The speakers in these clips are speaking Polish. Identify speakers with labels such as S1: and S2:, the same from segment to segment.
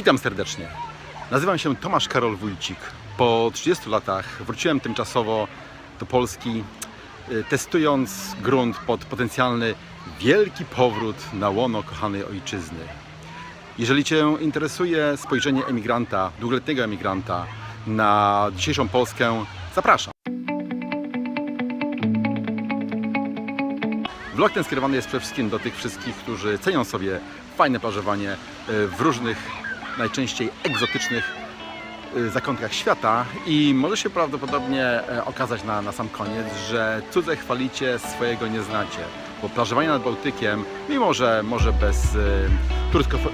S1: Witam serdecznie. Nazywam się Tomasz Karol Wójcik. Po 30 latach wróciłem tymczasowo do Polski, testując grunt pod potencjalny wielki powrót na łono kochanej ojczyzny. Jeżeli Cię interesuje spojrzenie emigranta, długoletniego emigranta na dzisiejszą Polskę, zapraszam. Vlog ten skierowany jest przede wszystkim do tych wszystkich, którzy cenią sobie fajne plażowanie w różnych, najczęściej egzotycznych zakątkach świata i może się prawdopodobnie okazać na sam koniec, że cudze chwalicie, swojego nie znacie. Bo plażowanie nad Bałtykiem, mimo że może bez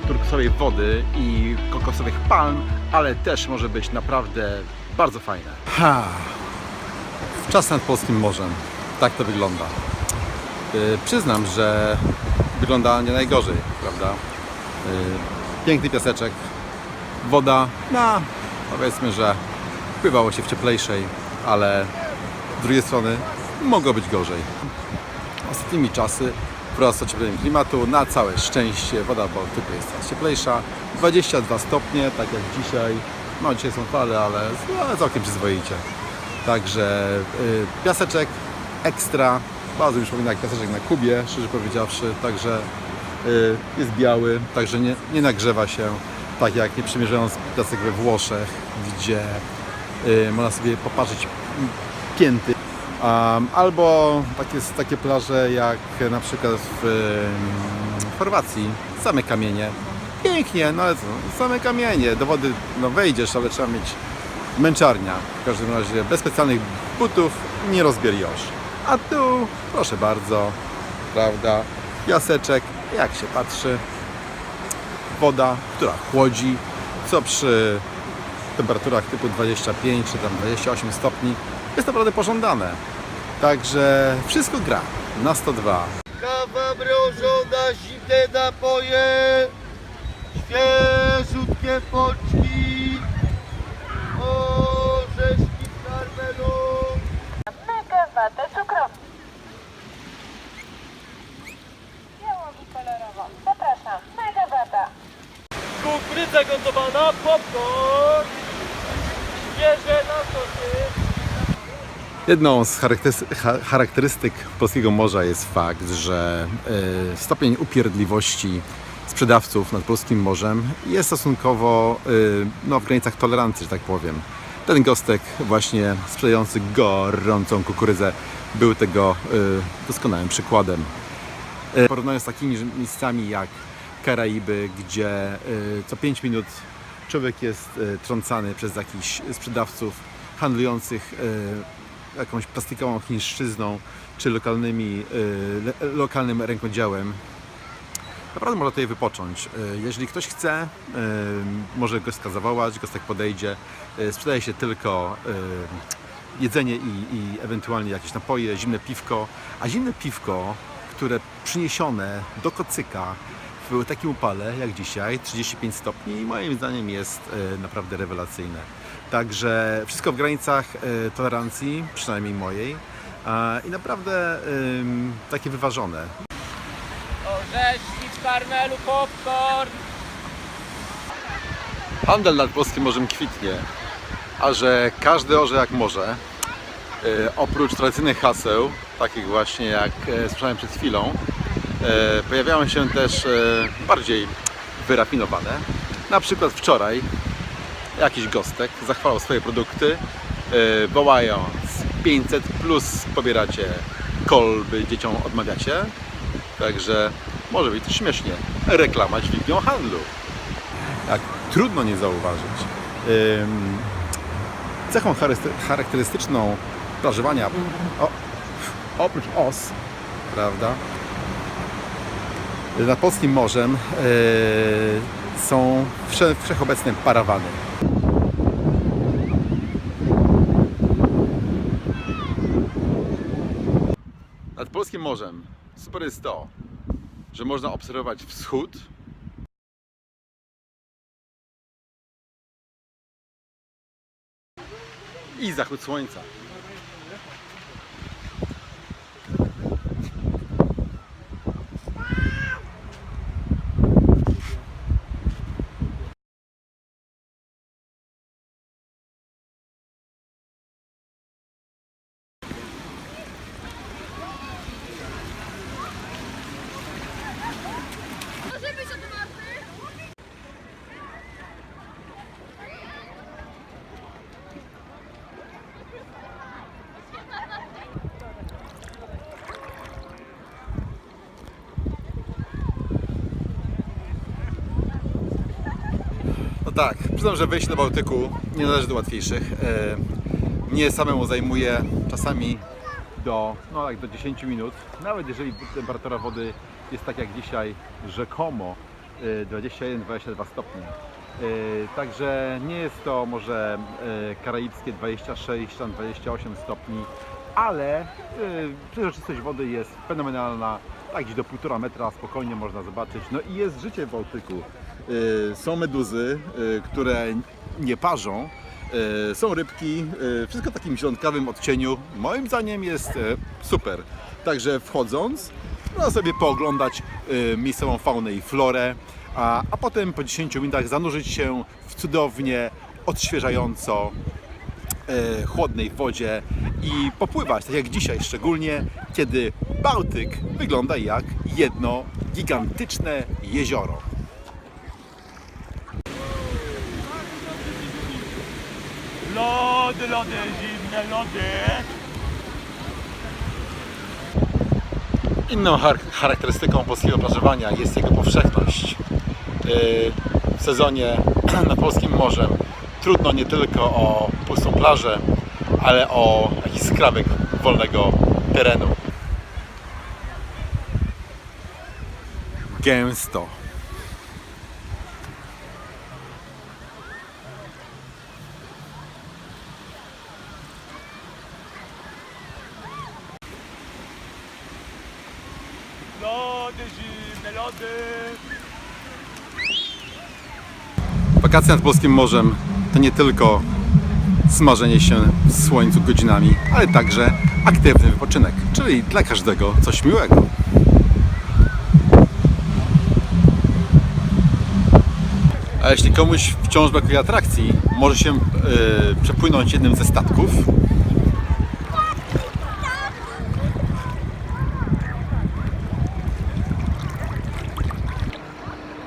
S1: turkusowej wody i kokosowych palm, ale też może być naprawdę bardzo fajne. Czas nad polskim morzem. Tak to wygląda. Przyznam, że wygląda nie najgorzej, prawda? Piękny piaseczek, woda, powiedzmy, że pływało się w cieplejszej, ale z drugiej strony mogło być gorzej. Ostatnimi czasy wraz z ociepleniem klimatu, na całe szczęście woda w Bałtyku jest coraz cieplejsza. 22 stopnie, tak jak dzisiaj. No dzisiaj są fale, ale całkiem przyzwoicie. Także piaseczek ekstra. Bardzo już przypomina jak piaseczek na Kubie, szczerze powiedziawszy, także jest biały, także nie nagrzewa się, tak jak nie przymierzając piasek we Włoszech, gdzie można sobie poparzyć pięty. Albo takie plaże jak na przykład w Chorwacji, same kamienie. Pięknie, no ale co, same kamienie, do wody wejdziesz, ale trzeba mieć męczarnia. W każdym razie bez specjalnych butów nie rozbierisz. A tu, proszę bardzo, prawda, piaseczek, jak się patrzy, woda, która chłodzi, co przy temperaturach typu 25 czy tam 28 stopni jest naprawdę pożądane. Także wszystko gra na 102.
S2: Kawa mrożona, zimne napoje, świeżutkie pączki, orzeszki w karmelu.
S3: Mega watę cukrową. Białą i kolorową. Zapraszam. Mega wata.
S2: Kukurydza gotowana, popcorn, świeże nasosy.
S1: Jedną z charakterystyk polskiego morza jest fakt, że stopień upierdliwości sprzedawców nad polskim morzem jest stosunkowo w granicach tolerancji, że tak powiem. Ten gostek właśnie sprzedający gorącą kukurydzę był tego doskonałym przykładem. Porównując z takimi miejscami jak Karaiby, gdzie co 5 minut człowiek jest trącany przez jakichś sprzedawców handlujących jakąś plastikową chińszczyzną czy lokalnym rękodziełem. Naprawdę można tutaj wypocząć. Jeżeli ktoś chce, może gostka zawołać, gostek podejdzie. Sprzedaje się tylko jedzenie i ewentualnie jakieś napoje, zimne piwko. A zimne piwko, które przyniesione do kocyka w takim upale jak dzisiaj, 35 stopni, moim zdaniem jest naprawdę rewelacyjne. Także wszystko w granicach tolerancji, przynajmniej mojej, i naprawdę takie wyważone.
S2: Orzeszki w karmelu, popcorn.
S1: Handel nad polskim morzem kwitnie, a że każdy orze jak może, oprócz tradycyjnych haseł, takich właśnie jak słyszałem przed chwilą, pojawiają się też bardziej wyrafinowane. Na przykład wczoraj jakiś gostek zachwalał swoje produkty, wołając 500 plus pobieracie kolby, dzieciom odmawiacie. Także może być to śmiesznie. Reklama dźwignią handlu. Tak, trudno nie zauważyć. Cechą charakterystyczną plażowania oprócz os, prawda, nad polskim morzem są wszechobecne parawany. Nad polskim morzem super jest to, że można obserwować wschód i zachód słońca. Tak, przyznam, że wejście do Bałtyku nie należy do łatwiejszych. Mnie samemu zajmuje czasami do 10 minut, nawet jeżeli temperatura wody jest tak jak dzisiaj, rzekomo 21-22 stopnie. Także nie jest to może karaibskie 26, tam 28 stopni, ale przezroczystość wody jest fenomenalna, tak gdzieś do 1,5 metra spokojnie można zobaczyć. No i jest życie w Bałtyku. Są meduzy, które nie parzą, są rybki, wszystko w takim zielonkawym odcieniu. Moim zdaniem jest super. Także wchodząc, można sobie pooglądać miejscową faunę i florę, a potem po 10 minutach zanurzyć się w cudownie, odświeżająco chłodnej wodzie i popływać, tak jak dzisiaj, szczególnie kiedy Bałtyk wygląda jak jedno gigantyczne jezioro.
S2: Lody, lody, zimne lody.
S1: Inną charakterystyką polskiego plażowania jest jego powszechność. W sezonie nad polskim morzem trudno nie tylko o pustą plażę, ale o jakiś skrawek wolnego terenu. Gęsto.
S2: Lody, zimne lody.
S1: Wakacje nad polskim morzem to nie tylko smażenie się w słońcu godzinami, ale także aktywny wypoczynek, czyli dla każdego coś miłego. A jeśli komuś wciąż brakuje atrakcji, może się przepłynąć jednym ze statków.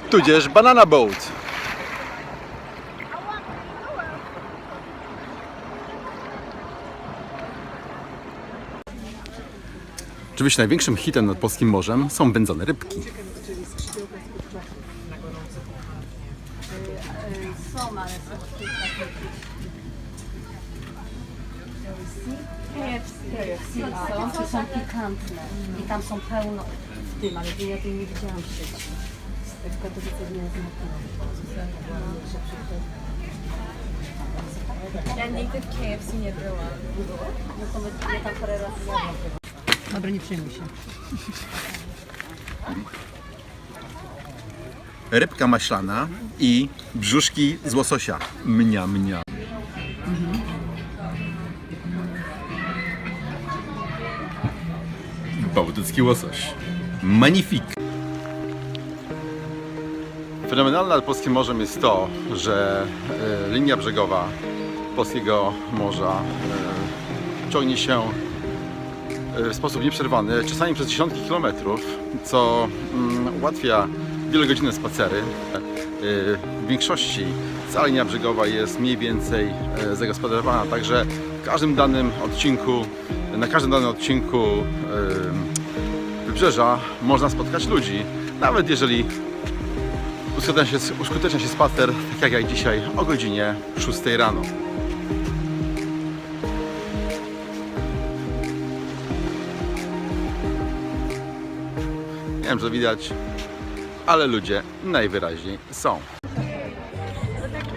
S1: Tudzież Banana Boat. Oczywiście największym hitem nad polskim morzem są wędzone rybki.
S4: KFC są pikantne i tam są pełno w tym, ale ja tej nie widziałam w sieci. W Katowicach nie
S5: Ja nigdy w KFC nie byłam.
S4: No to ja tam parę razy jadłam. Dobra, nie przejmuj się.
S1: Rybka maślana i brzuszki z łososia. Mnia, mnia. Bałtycki łosoś. Magnifique. Fenomenalne nad polskim morzem jest to, że linia brzegowa polskiego morza ciągnie się w sposób nieprzerwany, czasami przez dziesiątki kilometrów, co ułatwia wielogodzinne spacery. W większości cała linia brzegowa jest mniej więcej zagospodarowana, także w każdym danym odcinku, na każdym danym odcinku wybrzeża można spotkać ludzi, nawet jeżeli uskutecnia się spacer, tak jak dzisiaj o godzinie 6 rano. Nie wiem, czy to widać, ale ludzie najwyraźniej są.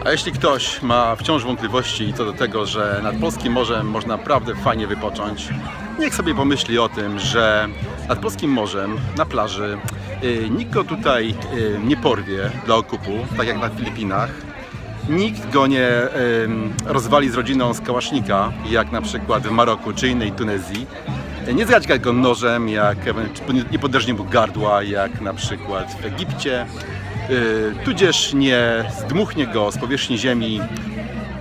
S1: A jeśli ktoś ma wciąż wątpliwości co do tego, że nad polskim morzem można naprawdę fajnie wypocząć, niech sobie pomyśli o tym, że nad polskim morzem, na plaży, nikt go tutaj nie porwie dla okupu, tak jak na Filipinach. Nikt go nie rozwali z rodziną z kałasznika, jak na przykład w Maroku czy innej Tunezji. Nie zgadźga go nożem, nie podrażni mu gardła, jak na przykład w Egipcie. Tudzież nie zdmuchnie go z powierzchni ziemi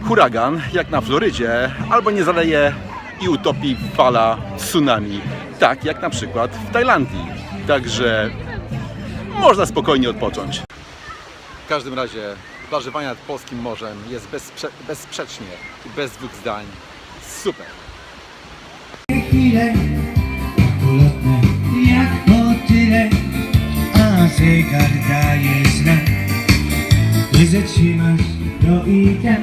S1: huragan, jak na Florydzie, albo nie zaleje i utopi fala tsunami, tak jak na przykład w Tajlandii. Także można spokojnie odpocząć. W każdym razie plażowanie nad polskim morzem jest bezsprzecznie i bez dwóch zdań super.
S6: Chwile ulotne jak motyle, a zegar daje znak, by zatrzymać idzie.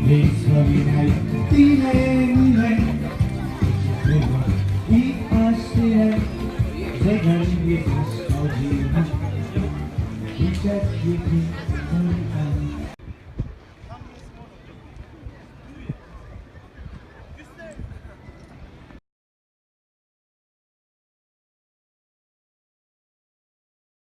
S6: Więc wspominaj chwile miłe, było i aż tyle. Zegar nie zaskoczył. I czas